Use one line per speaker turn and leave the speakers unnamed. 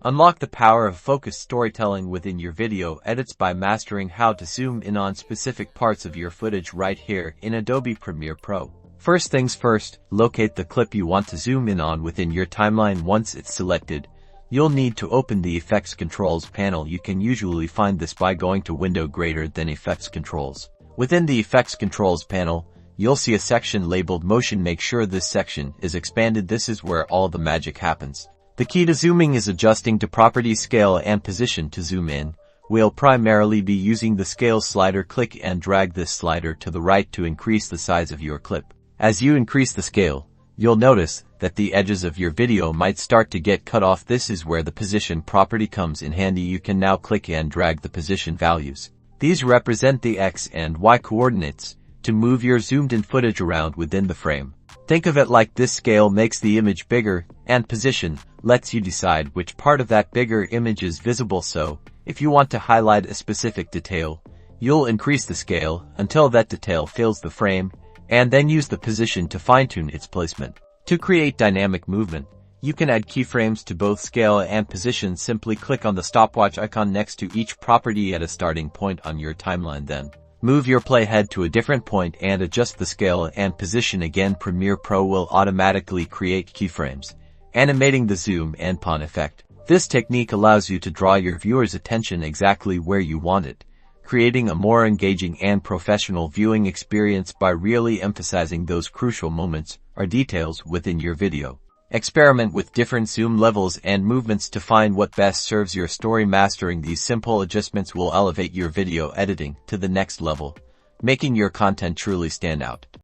Unlock the power of focused storytelling within your video edits by mastering how to zoom in on specific parts of your footage right here in Adobe Premiere Pro. First things first, locate the clip you want to zoom in on within your timeline. Once it's selected, you'll need to open the Effects Controls panel. You can usually find this by going to Window greater than Effects Controls. Within the Effects Controls panel, you'll see a section labeled Motion. Make sure this section is expanded. This is where all the magic happens. The key to zooming is adjusting to property, scale, and position. To zoom in, we'll primarily be using the scale slider. Click and drag this slider to the right to increase the size of your clip. As you increase the scale, you'll notice that the edges of your video might start to get cut off. This is where the position property comes in handy. You can now click and drag the position values. These represent the X and Y coordinates to move your zoomed-in footage around within the frame. Think of it like this: scale makes the image bigger, and position lets you decide which part of that bigger image is visible. So, if you want to highlight a specific detail, you'll increase the scale until that detail fills the frame, and then use the position to fine-tune its placement. To create dynamic movement, you can add keyframes to both scale and position. Simply click on the stopwatch icon next to each property at a starting point on your timeline. Then, move your playhead to a different point and adjust the scale and position again. Premiere Pro will automatically create keyframes, animating the zoom and pan effect. This technique allows you to draw your viewer's attention exactly where you want it, creating a more engaging and professional viewing experience by really emphasizing those crucial moments or details within your video. Experiment with different zoom levels and movements to find what best serves your story. Mastering these simple adjustments will elevate your video editing to the next level, making your content truly stand out.